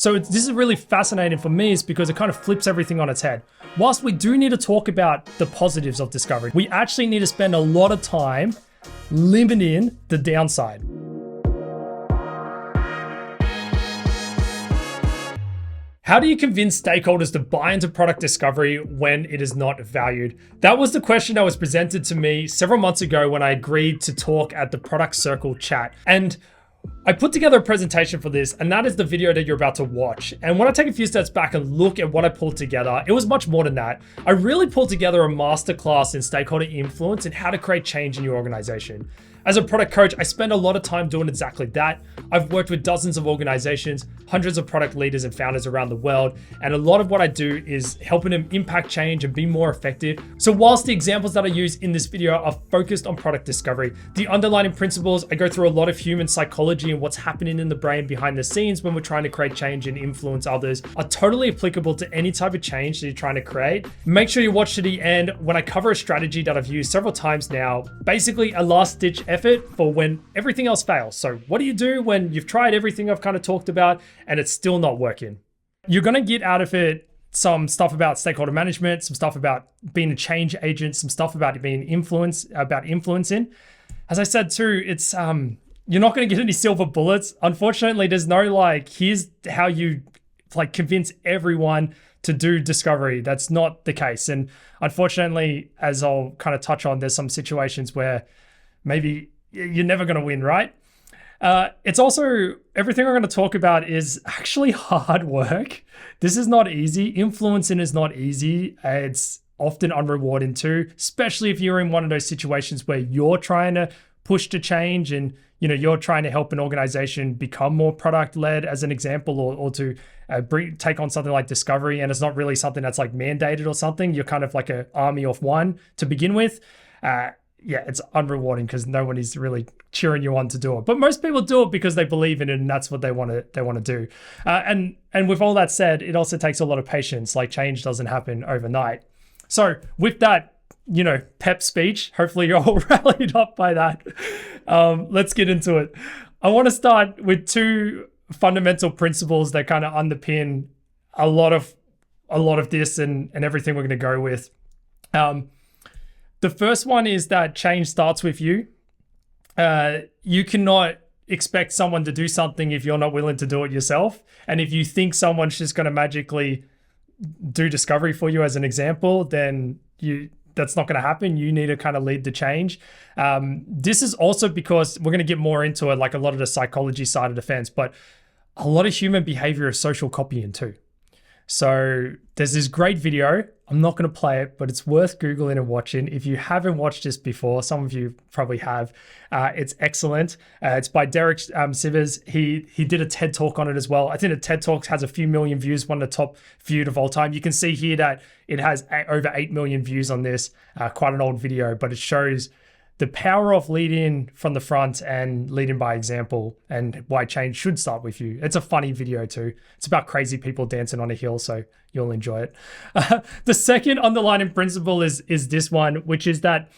So this is really fascinating for me is because it kind of flips everything on its head. Whilst we do need to talk about the positives of discovery, we actually need to spend a lot of time limiting the downside. How do you convince stakeholders to buy into product discovery when it is not valued? That was the question that was presented to me several months ago when I agreed to talk at the Product Circle chat. And I put together a presentation for this, and that is the video that you're about to watch. And when I take a few steps back and look at what I pulled together, it was much more than that. I really pulled together a masterclass in stakeholder influence and how to create change in your organization. As a product coach, I spend a lot of time doing exactly that. I've worked with dozens of organizations, hundreds of product leaders and founders around the world, and a lot of what I do is helping them impact change and be more effective. So whilst the examples that I use in this video are focused on product discovery, the underlying principles, I go through a lot of human psychology and what's happening in the brain behind the scenes when we're trying to create change and influence others, are totally applicable to any type of change that you're trying to create. Make sure you watch to the end when I cover a strategy that I've used several times now, basically a last-ditch effort for when everything else fails. So what do you do when you've tried everything I've kind of talked about and it's still not working? You're going to get out of it some stuff about stakeholder management, some stuff about being a change agent, some stuff about being influencing. As I said too, it's you're not going to get any silver bullets. Unfortunately, there's no here's how you convince everyone to do discovery. That's not the case. And unfortunately, as I'll kind of touch on, there's some situations where maybe you're never going to win, right? It's also, everything I'm going to talk about is actually hard work. This is not easy. Influencing is not easy. It's often unrewarding too, especially if you're in one of those situations where you're trying to push to change and you're trying to help an organization become more product-led, as an example, or to take on something like discovery, and it's not really something that's mandated or something. You're kind of like an army of one to begin with. Yeah, it's unrewarding because no one is really cheering you on to do it. But most people do it because they believe in it and that's what they want to do. And with all that said, it also takes a lot of patience. Change doesn't happen overnight. So with that, pep speech, hopefully you're all rallied up by that. Let's get into it. I want to start with two fundamental principles that kind of underpin a lot of this and everything we're going to go with. The first one is that change starts with you. You cannot expect someone to do something if you're not willing to do it yourself. And if you think someone's just going to magically do discovery for you, as an example, then that's not going to happen. You need to kind of lead the change. This is also because we're going to get more into it, a lot of the psychology side of the fence, but a lot of human behavior is social copying too. So there's this great video. I'm not going to play it, but it's worth Googling and watching. If you haven't watched this before, some of you probably have. It's excellent. It's by Derek Sivers. He did a TED Talk on it as well. I think the TED Talk has a few million views, one of the top viewed of all time. You can see here that it has over 8 million views on this. Quite an old video, but it shows the power of leading from the front and leading by example, and why change should start with you. It's a funny video too. It's about crazy people dancing on a hill, so you'll enjoy it. The second underlying principle is this one, which is that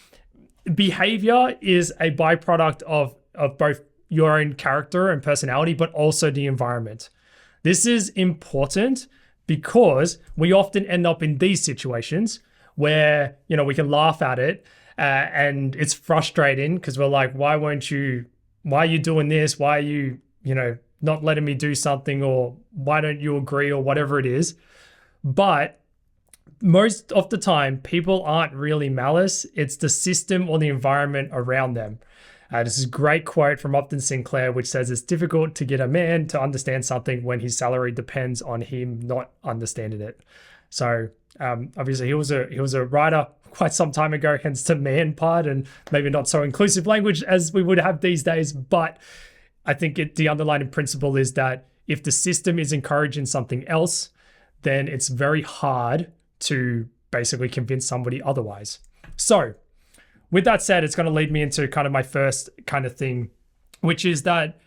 behavior is a byproduct of both your own character and personality, but also the environment. This is important because we often end up in these situations where, we can laugh at it, and it's frustrating because we're like, why are you doing this? Why are you, not letting me do something, or why don't you agree, or whatever it is. But most of the time, people aren't really malice. It's the system or the environment around them. This is a great quote from Upton Sinclair, which says, it's difficult to get a man to understand something when his salary depends on him not understanding it. So obviously he was a writer quite some time ago, hence the man part, and maybe not so inclusive language as we would have these days. But I think the underlying principle is that if the system is encouraging something else, then it's very hard to basically convince somebody otherwise. So with that said, it's going to lead me into kind of my first kind of thing, which is that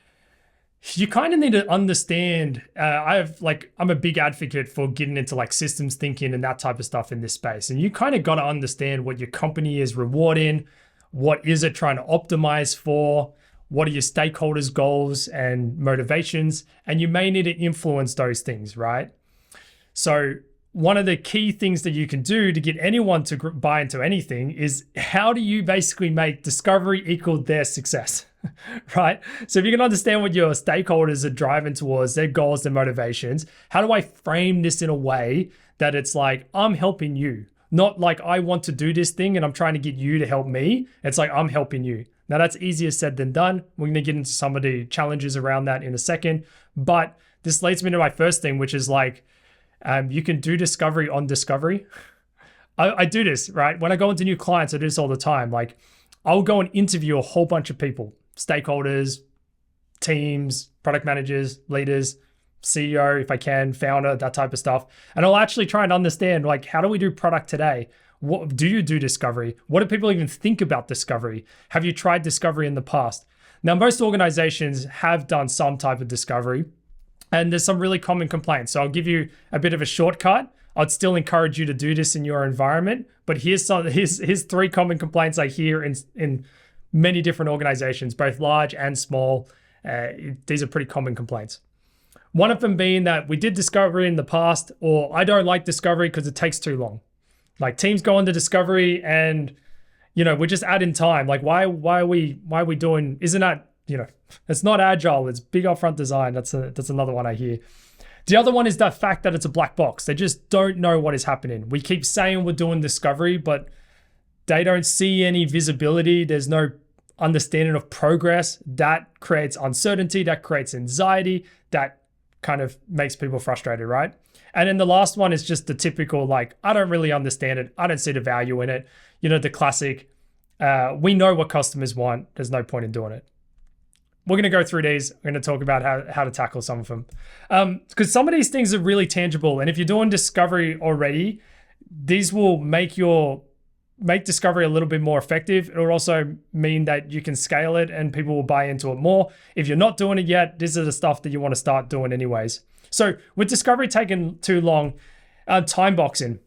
you kind of need to understand, I'm a big advocate for getting into systems thinking and that type of stuff in this space. And you kind of got to understand what your company is rewarding, what is it trying to optimize for, What are your stakeholders' goals and motivations? And you may need to influence those things, right? So one of the key things that you can do to get anyone to buy into anything is how do you basically make discovery equal their success, right? So if you can understand what your stakeholders are driving towards, their goals, their motivations, how do I frame this in a way that it's like, I'm helping you, not like I want to do this thing and I'm trying to get you to help me. It's like, I'm helping you. Now that's easier said than done. We're going to get into some of the challenges around that in a second, but this leads me to my first thing, which is like, you can do discovery on discovery. I do this, right? When I go into new clients, I do this all the time. Like I'll go and interview a whole bunch of people, stakeholders, teams, product managers, leaders, CEO, if I can, founder, that type of stuff. And I'll actually try and understand like, how do we do product today? What do you do discovery? What do people even think about discovery? Have you tried discovery in the past? Now, most organizations have done some type of discovery. And there's some really common complaints. So I'll give you a bit of a shortcut. I'd still encourage you to do this in your environment. But here's 3 common complaints I hear in many different organizations, both large and small. These are pretty common complaints. One of them being that we did discovery in the past, or I don't like discovery because it takes too long. Like teams go into discovery and, we're just adding time. Like why are we doing, isn't that, it's not agile. It's big upfront design. That's another one I hear. The other one is the fact that it's a black box. They just don't know what is happening. We keep saying we're doing discovery, but they don't see any visibility. There's no understanding of progress. That creates uncertainty. That creates anxiety. That kind of makes people frustrated, right? And then the last one is just the typical, like, I don't really understand it. I don't see the value in it. The classic, we know what customers want. There's no point in doing it. We're going to go through these. We're going to talk about how to tackle some of them. Because some of these things are really tangible. And if you're doing discovery already, these will make discovery a little bit more effective. It will also mean that you can scale it and people will buy into it more. If you're not doing it yet, this is the stuff that you want to start doing anyways. So with discovery taking too long, time boxing.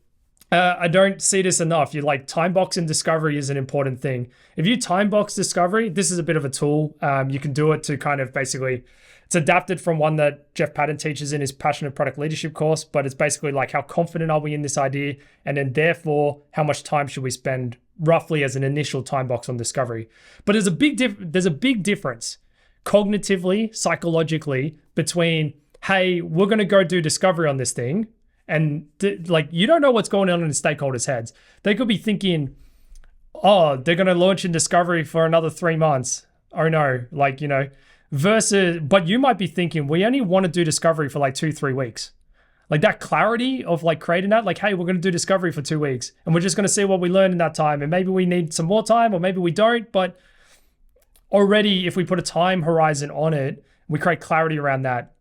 I don't see this enough. Time boxing discovery is an important thing. If you time box discovery, this is a bit of a tool. You can do it to kind of basically, it's adapted from one that Jeff Patton teaches in his Passionate Product Leadership course, but it's basically like how confident are we in this idea? And then therefore, how much time should we spend roughly as an initial time box on discovery? But there's a big difference cognitively, psychologically between, hey, we're going to go do discovery on this thing. And you don't know what's going on in the stakeholders' heads. They could be thinking, oh, they're going to launch in discovery for another 3 months. Oh no, versus, but you might be thinking, we only want to do discovery for 2-3 weeks. Like that clarity of creating that, hey, we're going to do discovery for 2 weeks and we're just going to see what we learn in that time. And maybe we need some more time or maybe we don't. But already if we put a time horizon on it, we create clarity around that.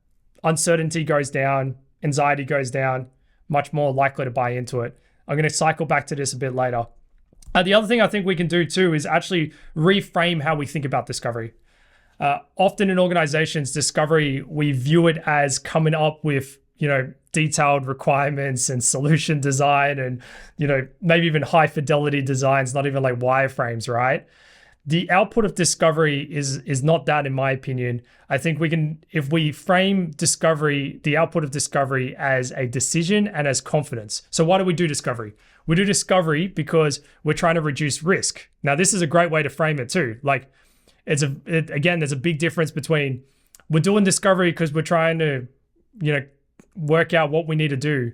Uncertainty goes down. Anxiety goes down, much more likely to buy into it. I'm going to cycle back to this a bit later. The other thing I think we can do too is actually reframe how we think about discovery. Often in organizations, discovery, we view it as coming up with, detailed requirements and solution design and, maybe even high fidelity designs, not even like wireframes, right? The output of discovery is not that, in my opinion. I think we can, if we frame discovery, the output of discovery as a decision and as confidence. So why do we do discovery? We do discovery because we're trying to reduce risk. Now, this is a great way to frame it too. Again, there's a big difference between we're doing discovery because we're trying to, work out what we need to do.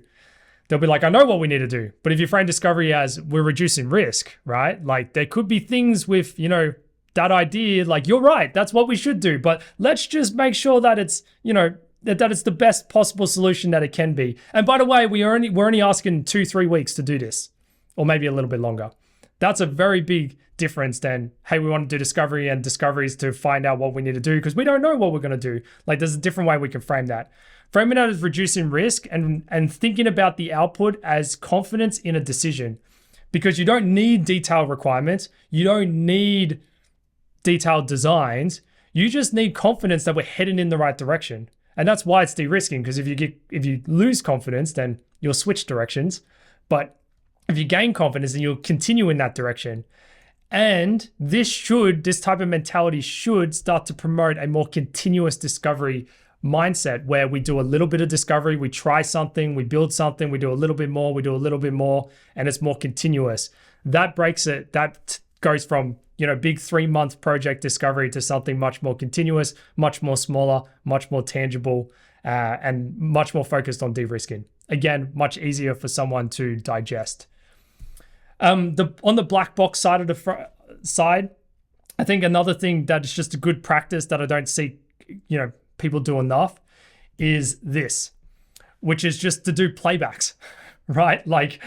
They'll be like, I know what we need to do. But if you frame discovery as we're reducing risk, right? There could be things with, that idea, you're right, that's what we should do. But let's just make sure that it's, that it's the best possible solution that it can be. And by the way, we're only asking 2-3 weeks to do this, or maybe a little bit longer. That's a very big difference than, hey, we want to do discovery and discoveries to find out what we need to do because we don't know what we're going to do. There's a different way we can frame that. Framing that as reducing risk and thinking about the output as confidence in a decision, because you don't need detailed requirements. You don't need detailed designs. You just need confidence that we're heading in the right direction. And that's why it's de-risking, because if you lose confidence, then you'll switch directions. But if you gain confidence, then you'll continue in that direction. And this type of mentality should start to promote a more continuous discovery mindset where we do a little bit of discovery, we try something, we build something, we do a little bit more, we do a little bit more, and it's more continuous. That breaks it. That goes from, big 3-month project discovery to something much more continuous, much more smaller, much more tangible, and much more focused on de-risking. Again, much easier for someone to digest. On the black box side of the side, I think another thing that is just a good practice that I don't see, people do enough is this, which is just to do playbacks, right? Like,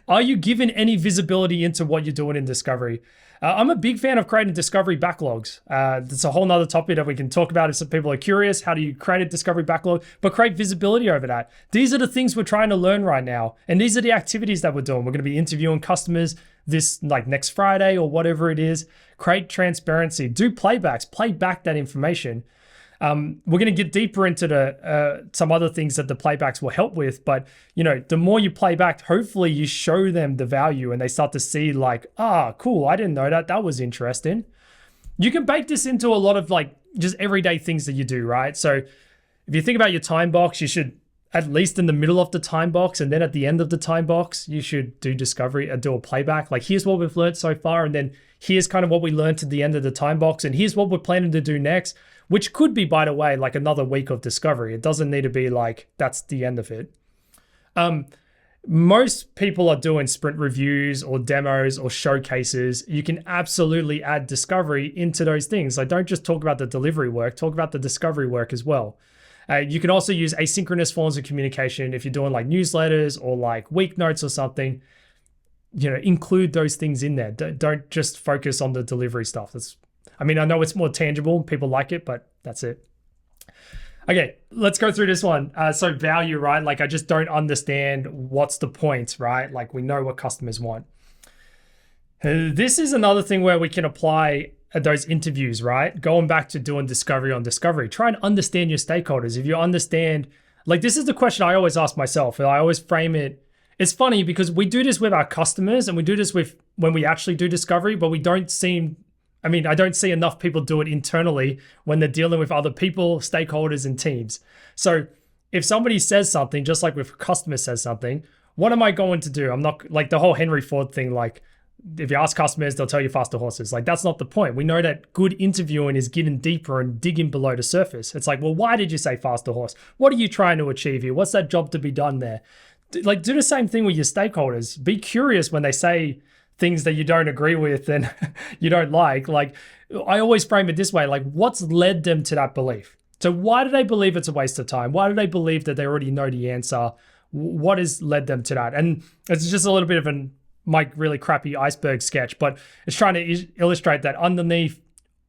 are you given any visibility into what you're doing in discovery? I'm a big fan of creating discovery backlogs. That's a whole nother topic that we can talk about if some people are curious. How do you create a discovery backlog, but create visibility over that? These are the things we're trying to learn right now. And these are the activities that we're doing. We're going to be interviewing customers this next Friday or whatever it is. Create transparency, do playbacks, play back that information. We're going to get deeper into some other things that the playbacks will help with. But, the more you play back, hopefully you show them the value and they start to see cool, I didn't know that. That was interesting. You can bake this into a lot of just everyday things that you do, right? So if you think about your time box, you should, at least in the middle of the time box and then at the end of the time box, you should do discovery and do a playback. Here's what we've learned so far. And then here's kind of what we learned at the end of the time box. And here's what we're planning to do next, which could be, by the way, another week of discovery. It doesn't need to be that's the end of it. Most people are doing sprint reviews or demos or showcases. You can absolutely add discovery into those things. Don't just talk about the delivery work, talk about the discovery work as well. You can also use asynchronous forms of communication if you're doing newsletters or week notes or something. Include those things in there. Don't just focus on the delivery stuff. I know it's more tangible, people like it, but that's it. Okay, let's go through this one. So value, right? I just don't understand what's the point, right? We know what customers want. This is another thing where we can apply those interviews, right? Going back to doing discovery on discovery. Try and understand your stakeholders. If you understand, this is the question I always ask myself. And I always frame it. It's funny because we do this with our customers and we do this when we actually do discovery, but I don't see enough people do it internally when they're dealing with other people, stakeholders, and teams. So if somebody says something, just like if a customer says something, what am I going to do? I'm not the whole Henry Ford thing, if you ask customers, they'll tell you faster horses. That's not the point. We know that good interviewing is getting deeper and digging below the surface. It's well, why did you say faster horse? What are you trying to achieve here? What's that job to be done there? Do the same thing with your stakeholders. Be curious when they say things that you don't agree with and you don't like. I always frame it this way, what's led them to that belief? So why do they believe it's a waste of time? Why do they believe that they already know the answer? What has led them to that? And it's just a little bit of my really crappy iceberg sketch, but it's trying to illustrate that underneath,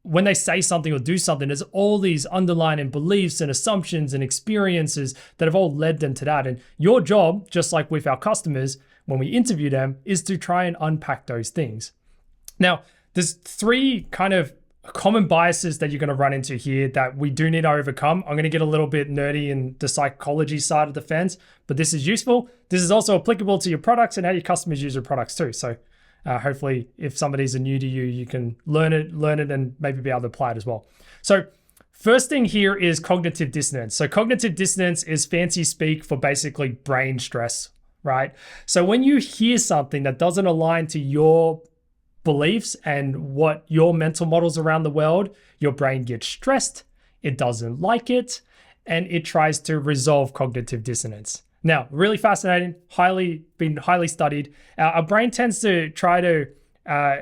when they say something or do something, there's all these underlying beliefs and assumptions and experiences that have all led them to that. And your job, just like with our customers, when we interview them, is to try and unpack those things. Now, there's 3 kind of common biases that you're going to run into here that we do need to overcome. I'm going to get a little bit nerdy in the psychology side of the fence, but this is useful. This is also applicable to your products and how your customers use your products too. So hopefully if somebody's new to you, you can learn it and maybe be able to apply it as well. So first thing here is cognitive dissonance. So cognitive dissonance is fancy speak for basically brain stress, right? So when you hear something that doesn't align to your beliefs and what your mental models around the world, your brain gets stressed, it doesn't like it, and it tries to resolve cognitive dissonance. Now, really fascinating, been highly studied. Our brain tends to try to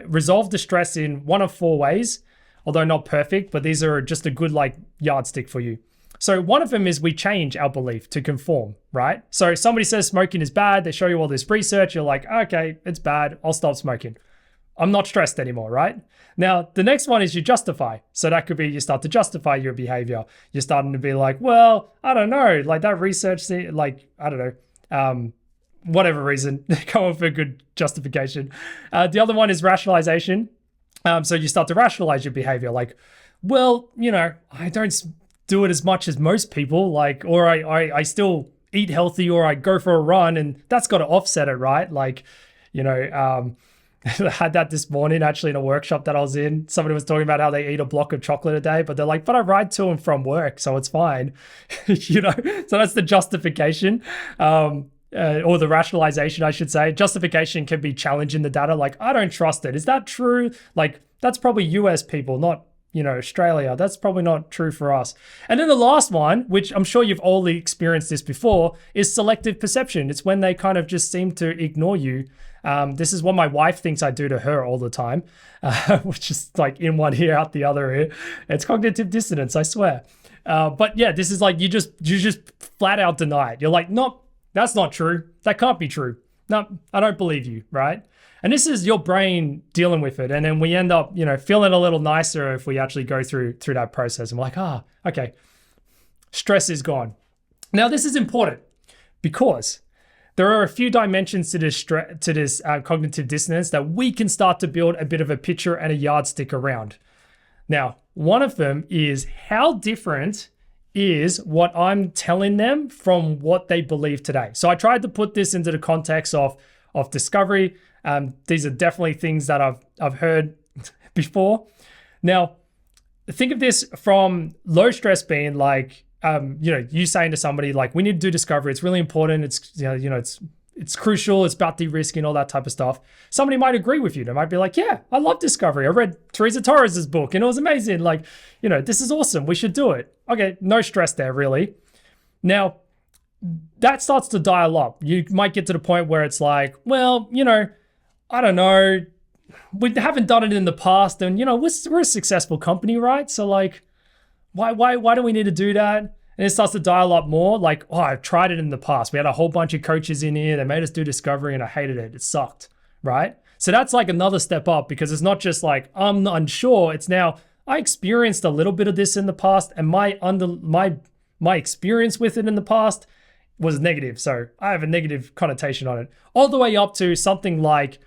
resolve the stress in one of 4 ways, although not perfect, but these are just a good yardstick for you. So one of them is we change our belief to conform, right? So somebody says smoking is bad, they show you all this research, you're like, okay, it's bad, I'll stop smoking. I'm not stressed anymore, right? Now, the next one is you justify. So that could be you start to justify your behavior. You're starting to be like, well, I don't know, that research, I don't know, whatever reason, come up with a good justification. The other one is rationalization. So you start to rationalize your behavior. Well, I don't do it as much as most people, or I still eat healthy, or I go for a run, and that's got to offset it, right? I had that this morning actually in a workshop that I was in. Somebody was talking about how they eat a block of chocolate a day, but they're like, but I ride to and from work, so it's fine. You know, so that's the justification. Or the rationalization, I should say. Justification can be challenging the data. Like, I don't trust it. Is that true? Like, that's probably US people, not, you know, Australia. That's probably not true for us. And then the last one, which I'm sure you've all experienced this before, is selective perception. It's when they kind of just seem to ignore you. This is what my wife thinks I do to her all the time, which is like in one ear, out the other ear. It's cognitive dissonance, I swear. But yeah, this is like, you just flat out deny it. You're like, nope, that's not true. That can't be true. No, I don't believe you, right? And this is your brain dealing with it. And then we end up, you know, feeling a little nicer if we actually go through that process. And we're like, okay, stress is gone. Now, this is important because there are a few dimensions to this cognitive dissonance that we can start to build a bit of a picture and a yardstick around. Now, one of them is how different is what I'm telling them from what they believe today. So I tried to put this into the context of discovery. These are definitely things that I've heard before. Now, think of this from low stress being like, you know, you saying to somebody like, we need to do discovery. It's really important. It's, you know, it's crucial. It's about de-risking, all that type of stuff. Somebody might agree with you. They might be like, yeah, I love discovery. I read Teresa Torres's book and it was amazing. Like, you know, this is awesome. We should do it. Okay, no stress there really. Now, that starts to dial up. You might get to the point where it's like, well, you know, I don't know. We haven't done it in the past and, you know, we're a successful company, right? So like, why do we need to do that? And it starts to dial up more like, oh, I've tried it in the past. We had a whole bunch of coaches in here. They made us do discovery and I hated it. It sucked, right? So that's like another step up because it's not just like, I'm unsure. It's now, I experienced a little bit of this in the past and my experience with it in the past was negative. So I have a negative connotation on it. All the way up to something like,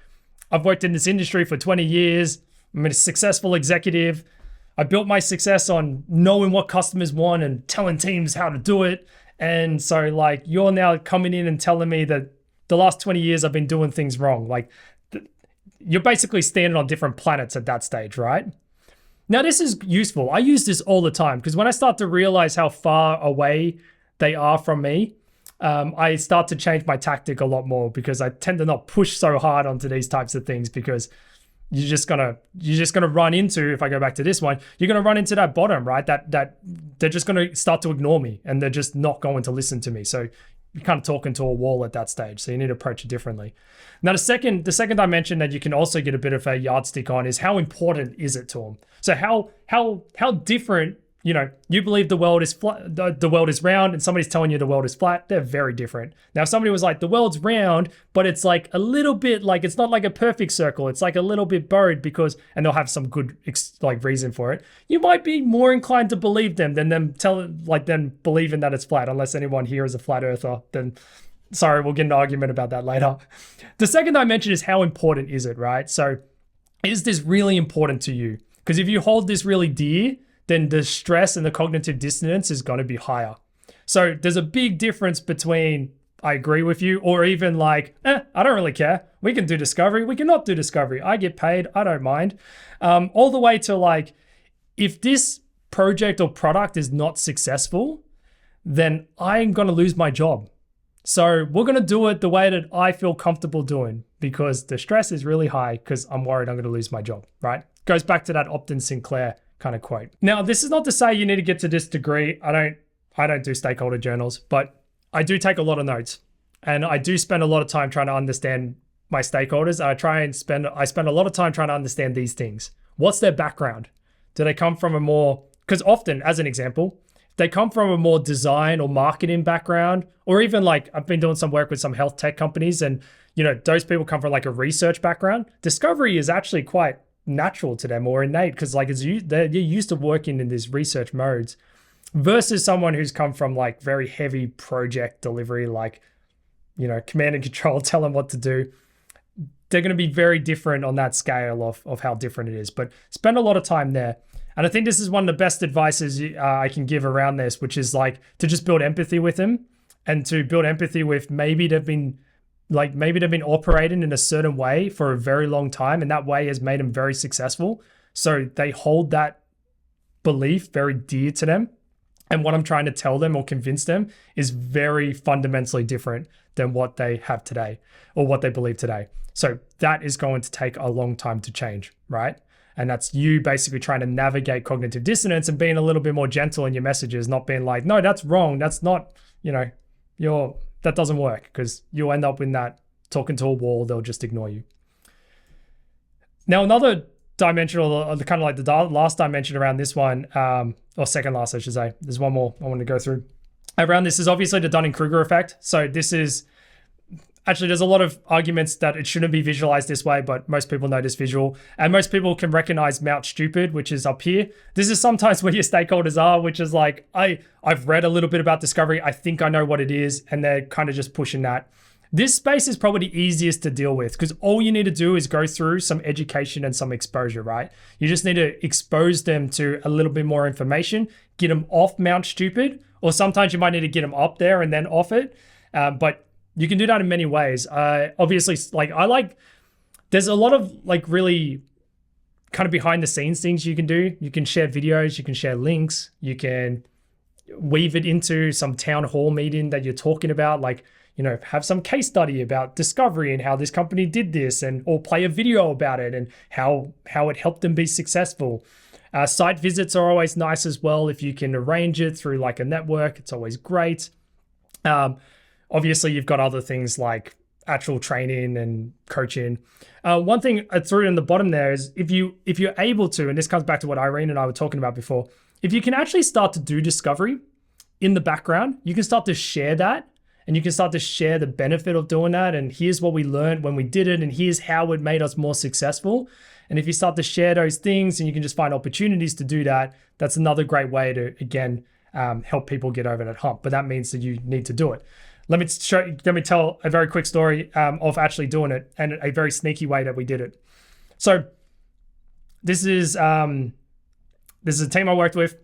I've worked in this industry for 20 years. I'm a successful executive. I built my success on knowing what customers want and telling teams how to do it. And so like, you're now coming in and telling me that the last 20 years I've been doing things wrong. Like you're basically standing on different planets at that stage, right? Now this is useful. I use this all the time because when I start to realize how far away they are from me, I start to change my tactic a lot more because I tend to not push so hard onto these types of things because you're just gonna run into, if I go back to this one, you're gonna run into that bottom, right? That they're just gonna start to ignore me and they're just not going to listen to me. So you're kind of talking to a wall at that stage. So you need to approach it differently. Now the second dimension that you can also get a bit of a yardstick on is how important is it to them? So how different, you know, you believe the world is flat, the world is round, and somebody's telling you the world is flat, they're very different. Now, if somebody was like, the world's round, but it's like a little bit like, it's not like a perfect circle, it's like a little bit buried because, and they'll have some good like reason for it, you might be more inclined to believe them than them believing that it's flat, unless anyone here is a flat earther, then sorry, we'll get an argument about that later. The second dimension is how important is it, right? So is this really important to you? Because if you hold this really dear, then the stress and the cognitive dissonance is going to be higher. So there's a big difference between I agree with you or even like, I don't really care. We can do discovery. We cannot do discovery. I get paid. I don't mind. All the way to like, if this project or product is not successful, then I'm going to lose my job. So we're going to do it the way that I feel comfortable doing because the stress is really high because I'm worried I'm going to lose my job, right? Goes back to that Upton Sinclair kind of quote. Now, this is not to say you need to get to this degree. I don't do stakeholder journals, but I do take a lot of notes and I do spend a lot of time trying to understand my stakeholders. I spend a lot of time trying to understand these things. What's their background? Do they come from because often, as an example, they come from a more design or marketing background, or even like I've been doing some work with some health tech companies and, you know, those people come from like a research background. Discovery is actually quite natural to them or innate because like they're used to working in these research modes versus someone who's come from like very heavy project delivery, like, you know, command and control, tell them what to do. They're going to be very different on that scale of how different it is, but spend a lot of time there. And I think this is one of the best advices I can give around this, which is like to just build empathy with them and to build empathy with maybe they've been like maybe they've been operating in a certain way for a very long time, and that way has made them very successful. So they hold that belief very dear to them. And what I'm trying to tell them or convince them is very fundamentally different than what they have today or what they believe today. So that is going to take a long time to change, right? And that's you basically trying to navigate cognitive dissonance and being a little bit more gentle in your messages, not being like, no, that's wrong. That's not, that doesn't work, because you'll end up in that talking to a wall. They'll just ignore you. Now, another dimension, or kind of like the last dimension around this one, or second last, I should say. There's one more I want to go through. Around this is obviously the Dunning-Kruger effect. So this is, actually, there's a lot of arguments that it shouldn't be visualized this way, but most people know this visual. And most people can recognize Mount Stupid, which is up here. This is sometimes where your stakeholders are, which is like, I've read a little bit about Discovery. I think I know what it is. And they're kind of just pushing that. This space is probably the easiest to deal with, because all you need to do is go through some education and some exposure, right? You just need to expose them to a little bit more information, get them off Mount Stupid, or sometimes you might need to get them up there and then off it. But you can do that in many ways. Obviously, there's a lot of really kind of behind the scenes things you can do. You can share videos, you can share links, you can weave it into some town hall meeting that you're talking about, have some case study about Discovery and how this company did this, or play a video about it and how it helped them be successful. Site visits are always nice as well. If you can arrange it through a network, it's always great. Obviously, you've got other things like actual training and coaching. One thing I threw in the bottom there is if you're able to, and this comes back to what Irene and I were talking about before, if you can actually start to do discovery in the background, you can start to share that. And you can start to share the benefit of doing that. And here's what we learned when we did it. And here's how it made us more successful. And if you start to share those things and you can just find opportunities to do that, that's another great way to, again, help people get over that hump. But that means that you need to do it. Let me tell a very quick story of actually doing it, and a very sneaky way that we did it. So this is a team I worked with.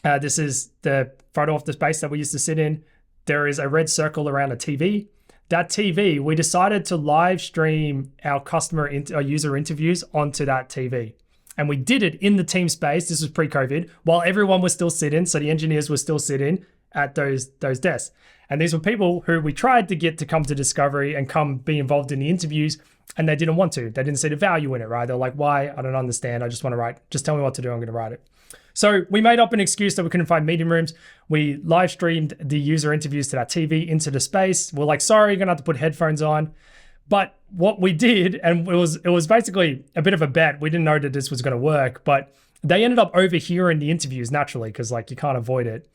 This is the photo of the space that we used to sit in. There is a red circle around a TV. That TV, we decided to live stream our user interviews onto that TV. And we did it in the team space. This was pre-COVID, while everyone was still sitting. So the engineers were still sitting at those desks. And these were people who we tried to get to come to Discovery and come be involved in the interviews, and they didn't want to. They didn't see the value in it, right? They're like, why? I don't understand. I just want to write. Just tell me what to do. I'm going to write it. So we made up an excuse that we couldn't find meeting rooms. We live streamed the user interviews to that TV into the space. We're like, sorry, you're going to have to put headphones on. But what we did, and it was basically a bit of a bet. We didn't know that this was going to work, but they ended up overhearing the interviews naturally, because you can't avoid it.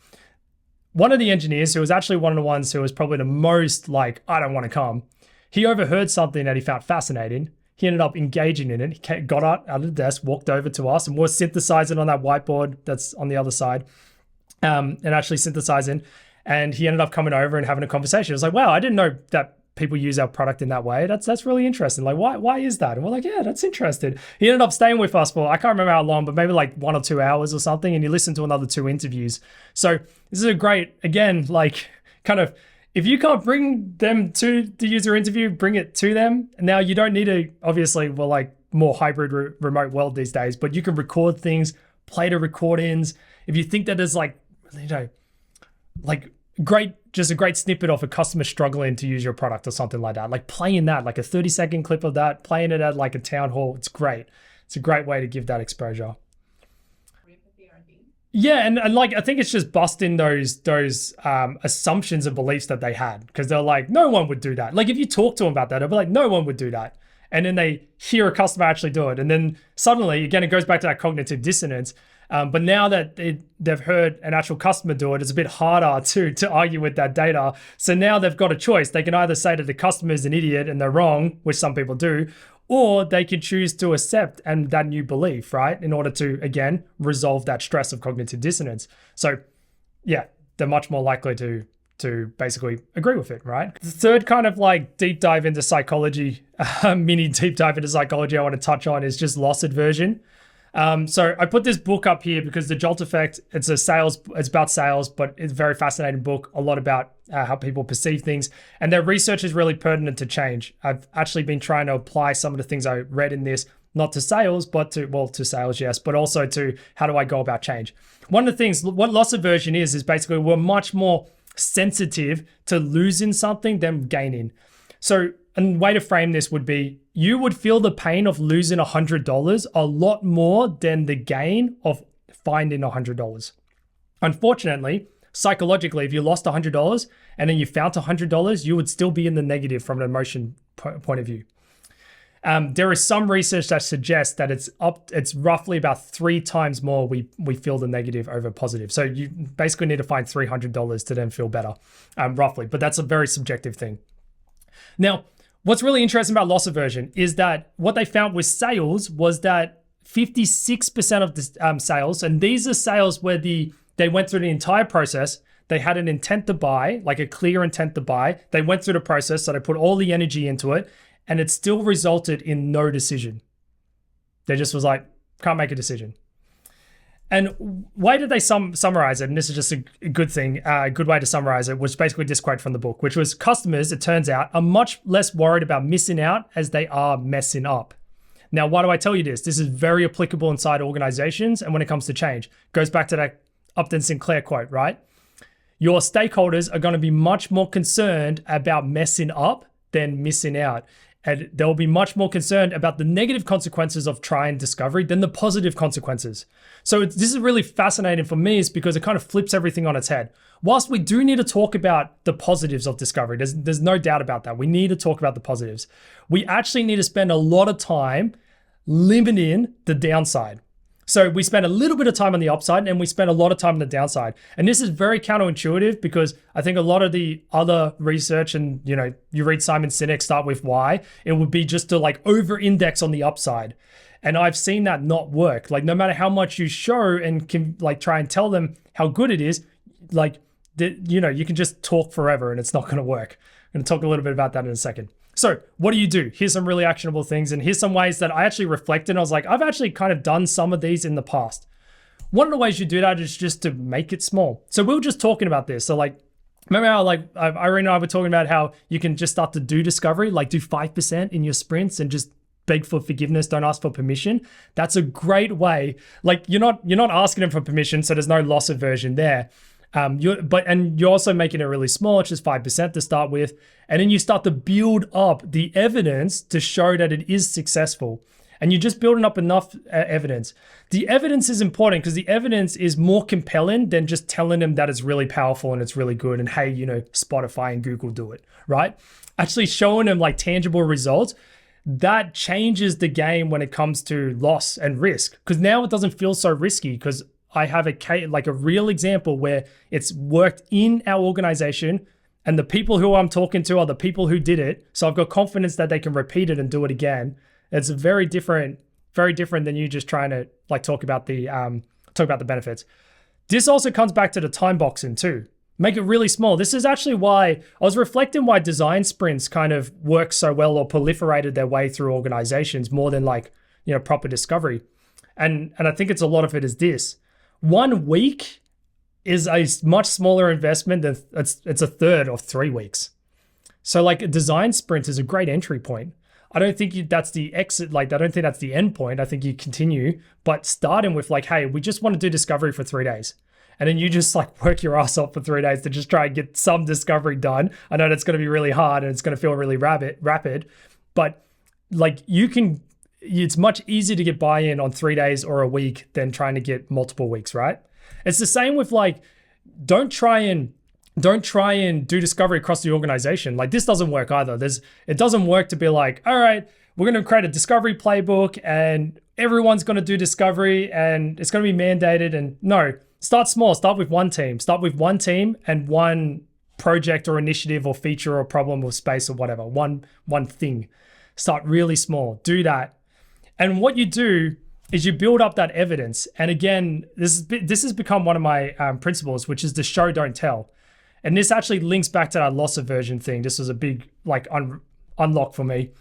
One of the engineers, who was actually one of the ones who was probably the most I don't want to come, he overheard something that he found fascinating. He ended up engaging in it. He got out of the desk, walked over to us, and was synthesizing on that whiteboard that's on the other side, and actually synthesizing. And he ended up coming over and having a conversation. It was like, wow, I didn't know that people use our product in that way. That's really interesting. Why is that? And we're like, yeah, that's interesting. He ended up staying with us for, I can't remember how long, but maybe 1 or 2 hours or something. And he listened to another 2 interviews. So this is a great, again, kind of, if you can't bring them to the user interview, bring it to them. Now, you don't need to, obviously, we're more hybrid remote world these days, but you can record things, play the recordings. If you think that there's just a great snippet of a customer struggling to use your product or something like that, playing that, a 30-second clip of that, playing it at a town hall, it's great. It's a great way to give that exposure. Yeah, and I think it's just busting those assumptions and beliefs that they had, because they're like, no one would do that. If you talk to them about that, they'll be like, no one would do that. And then they hear a customer actually do it. And then suddenly, again, it goes back to that cognitive dissonance. But now that they've heard an actual customer do it, it's a bit harder to argue with that data. So now they've got a choice. They can either say that the customer is an idiot and they're wrong, which some people do, or they can choose to accept that new belief, right? In order to, again, resolve that stress of cognitive dissonance. So yeah, they're much more likely to basically agree with it, right? The third kind of deep dive into psychology, mini deep dive into psychology I want to touch on is just loss aversion. So I put this book up here because the Jolt Effect, it's about sales, but it's a very fascinating book, a lot about how people perceive things. And their research is really pertinent to change. I've actually been trying to apply some of the things I read in this, not to sales, but to sales, yes, but also to how do I go about change. One of the things, what loss aversion is basically we're much more sensitive to losing something than gaining. So a way to frame this would be, you would feel the pain of losing $100 a lot more than the gain of finding $100. Unfortunately, psychologically, if you lost $100 and then you found $100, you would still be in the negative from an emotion point of view. There is some research that suggests that it's roughly about 3 times more we feel the negative over positive. So you basically need to find $300 to then feel better, roughly. But that's a very subjective thing. Now, what's really interesting about loss aversion is that what they found with sales was that 56% of the sales, and these are sales where they went through the entire process. They had an intent to buy, like a clear intent to buy. They went through the process, so they put all the energy into it, and it still resulted in no decision. They just was like, can't make a decision. And why did they summarize it? And this is just a good thing, a good way to summarize it, was basically this quote from the book, which was, customers, it turns out, are much less worried about missing out as they are messing up. Now, why do I tell you this? This is very applicable inside organizations and when it comes to change. It goes back to that Upton Sinclair quote, right? Your stakeholders are going to be much more concerned about messing up than missing out. And they'll be much more concerned about the negative consequences of trying discovery than the positive consequences. So this is really fascinating for me, is because it kind of flips everything on its head. Whilst we do need to talk about the positives of discovery, there's no doubt about that. We need to talk about the positives. We actually need to spend a lot of time limiting the downside. So we spend a little bit of time on the upside and we spend a lot of time on the downside. And this is very counterintuitive because I think a lot of the other research, and you read Simon Sinek, Start With Why, it would be just to like over-index on the upside. And I've seen that not work. Like no matter how much you show and can like try and tell them how good it is, like you can just talk forever and it's not going to work. I'm going to talk a little bit about that in a second. So what do you do? Here's some really actionable things. And here's some ways that I actually reflected. I was like, I've actually kind of done some of these in the past. One of the ways you do that is just to make it small. So we were just talking about this. So like, remember how like Irene and I were talking about how you can just start to do discovery, like do 5% in your sprints and just beg for forgiveness, don't ask for permission. That's a great way. Like you're not asking them for permission, so there's no loss aversion there. You're also making it really small, which is 5% to start with. And then you start to build up the evidence to show that it is successful. And you're just building up enough evidence. The evidence is important because the evidence is more compelling than just telling them that it's really powerful and it's really good. And hey, Spotify and Google do it, right? Actually showing them like tangible results, that changes the game when it comes to loss and risk. Because now it doesn't feel so risky because I have a real example where it's worked in our organization and the people who I'm talking to are the people who did it. So I've got confidence that they can repeat it and do it again. It's very different than you just trying to like talk about the benefits. This also comes back to the time boxing too. Make it really small. This is actually why I was reflecting why design sprints kind of work so well or proliferated their way through organizations more than proper discovery. And I think it's a lot of it is this. 1 week is a much smaller investment than it's a third of 3 weeks. So like a design sprint is a great entry point. I don't think that's the exit. Like, I don't think that's the end point. I think you continue, but starting with like, hey, we just want to do discovery for 3 days. And then you just like work your ass off for 3 days to just try and get some discovery done. I know that's going to be really hard and it's going to feel really rapid, but like it's much easier to get buy-in on 3 days or a week than trying to get multiple weeks, right? It's the same with like, don't try and do discovery across the organization. Like this doesn't work either. It doesn't work to be like, all right, we're going to create a discovery playbook and everyone's going to do discovery and it's going to be mandated. And no, start small, start with one team and one project or initiative or feature or problem or space or whatever, one thing. Start really small, do that. And what you do is you build up that evidence. And again, this has become one of my principles, which is the show, don't tell. And this actually links back to that loss aversion thing. This was a big unlock for me,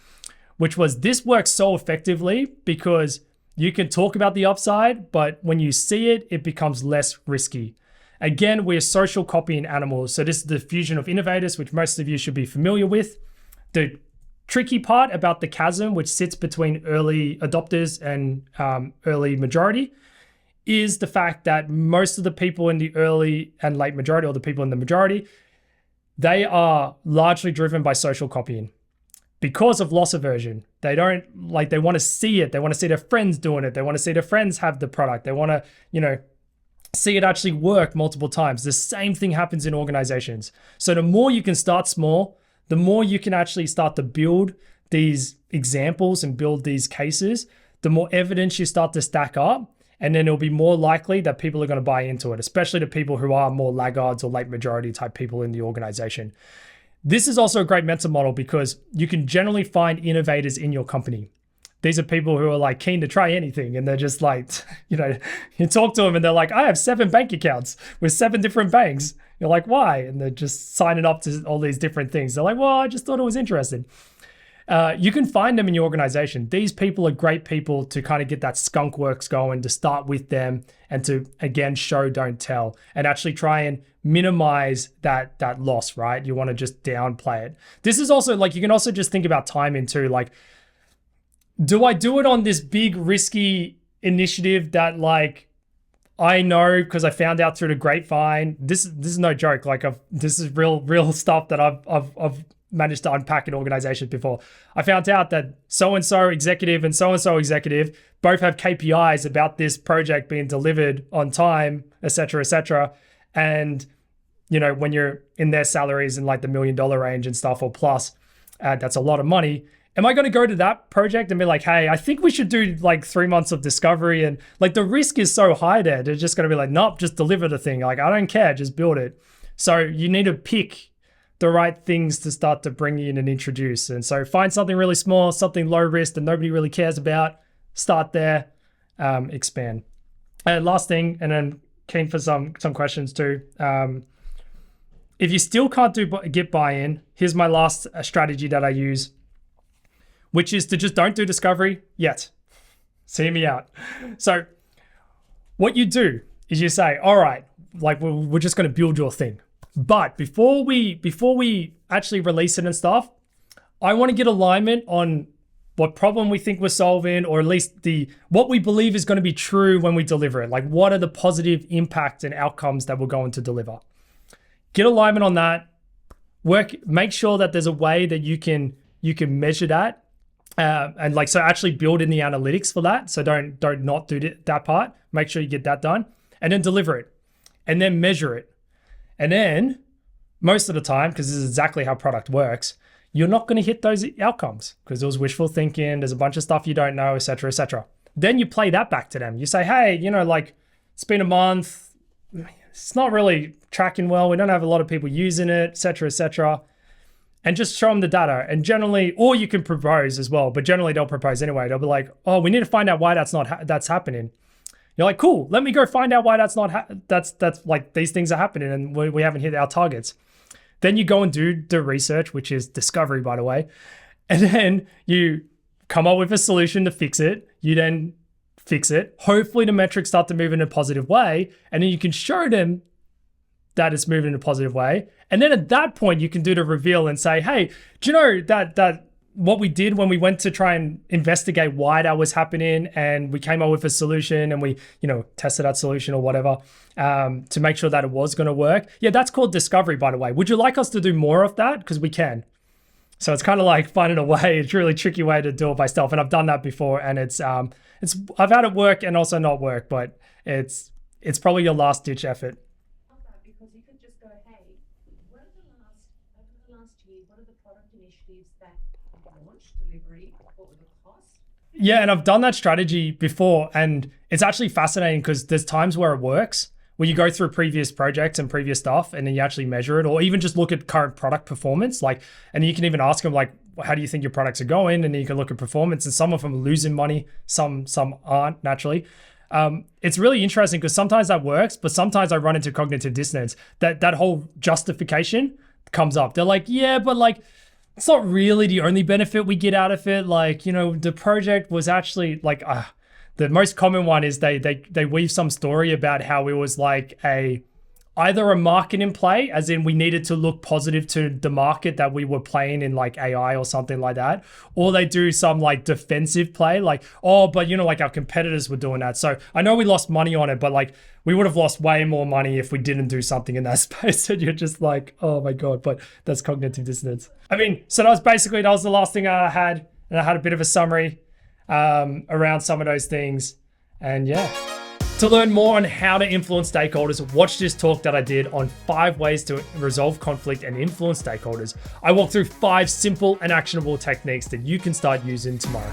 which was this works so effectively because You can talk about the upside, but when you see it, it becomes less risky. Again, we're social copying animals. So this is the fusion of innovators, which most of you should be familiar with. The tricky part about the chasm, which sits between early adopters and early majority, is the fact that most of the people in the early and late majority, or the people in the majority, they are largely driven by social copying because of loss aversion. They want to see it. They want to see their friends doing it. They want to see their friends have the product. They want to, see it actually work multiple times. The same thing happens in organizations. So the more you can start small, the more you can actually start to build these examples and build these cases, the more evidence you start to stack up, and then it'll be more likely that people are going to buy into it, especially the people who are more laggards or late majority type people in the organization. This is also a great mental model because you can generally find innovators in your company. These are people who are like keen to try anything, and they're just like, you talk to them and they're like, I have 7 bank accounts with 7 different banks. You're like, why? And they're just signing up to all these different things. They're like, well, I just thought it was interesting. You can find them in your organization. These people are great people to kind of get that skunk works going, to start with them and to, again, show, don't tell, and actually try and minimize that loss, right? You want to just downplay it. This is also like, you can also just think about timing too. Like, do I do it on this big risky initiative that like I know because I found out through the grapevine? This is no joke. Like this is real stuff that I've managed to unpack in organizations before. I found out that so-and-so executive and so-and-so executive both have KPIs about this project being delivered on time, et cetera, et cetera. And, when you're in their salaries in like the $1 million range and stuff or plus, that's a lot of money. Am I going to go to that project and be like, hey, I think we should do like 3 months of discovery? And like the risk is so high there. They're just going to be like, nope, just deliver the thing. Like, I don't care, just build it. So you need to pick the right things to start to bring in and introduce. And so find something really small, something low risk that nobody really cares about. Start there, expand. And last thing, and then keen for some questions too. If you still can't get buy-in, here's my last strategy that I use, which is to just don't do discovery yet. See me out. So what you do is you say, all right, like we're just going to build your thing. But before we actually release it and stuff, I want to get alignment on what problem we think we're solving, or at least what we believe is going to be true when we deliver it. Like, what are the positive impacts and outcomes that we're going to deliver? Get alignment on that. Make sure that there's a way that you can measure that. And like, so actually build in the analytics for that. So don't not do that part. Make sure you get that done, and then deliver it, and then measure it. And then most of the time, because this is exactly how product works, you're not going to hit those outcomes because it was wishful thinking. There's a bunch of stuff you don't know, et cetera, et cetera. Then you play that back to them. You say, hey, like it's been a month. It's not really tracking well. We don't have a lot of people using it, et cetera, et cetera. And just show them the data. And generally, or you can propose as well, but generally they'll propose anyway. They'll be like, oh, we need to find out why that's happening. You're like, cool, let me go find out why that's like these things are happening and we haven't hit our targets. Then you go and do the research, which is discovery, by the way. And then you come up with a solution to fix it. You then fix it. Hopefully the metrics start to move in a positive way. And then you can show them that it's moving in a positive way. And then at that point, you can do the reveal and say, hey, do you know that what we did when we went to try and investigate why that was happening, and we came up with a solution and we, tested that solution or whatever to make sure that it was going to work. Yeah, that's called discovery, by the way. Would you like us to do more of that? Because we can. So it's kind of like finding a way. It's a really tricky way to do it by stealth. And I've done that before, and I've had it work and also not work, but it's probably your last ditch effort. Because you could just go, hey, over the last year, what are the product initiatives that launched delivery? What were the costs? Yeah, and I've done that strategy before, and it's actually fascinating because there's times where it works, where you go through previous projects and previous stuff, and then you actually measure it, or even just look at current product performance. And you can even ask them like, how do you think your products are going? And then you can look at performance, and some of them are losing money, some aren't naturally. It's really interesting because sometimes that works, but sometimes I run into cognitive dissonance. That whole justification comes up. They're like, yeah, but like, it's not really the only benefit we get out of it. Like, the project was actually like, the most common one is they weave some story about how it was like either a marketing play, as in we needed to look positive to the market that we were playing in like AI or something like that, or they do some like defensive play, like, oh, but you know, like our competitors were doing that. So I know we lost money on it, but like we would have lost way more money if we didn't do something in that space. And you're just like, oh my God, but that's cognitive dissonance. I mean, so that was the last thing I had. And I had a bit of a summary around some of those things. And yeah. To learn more on how to influence stakeholders, watch this talk that I did on 5 ways to resolve conflict and influence stakeholders. I walk through 5 simple and actionable techniques that you can start using tomorrow.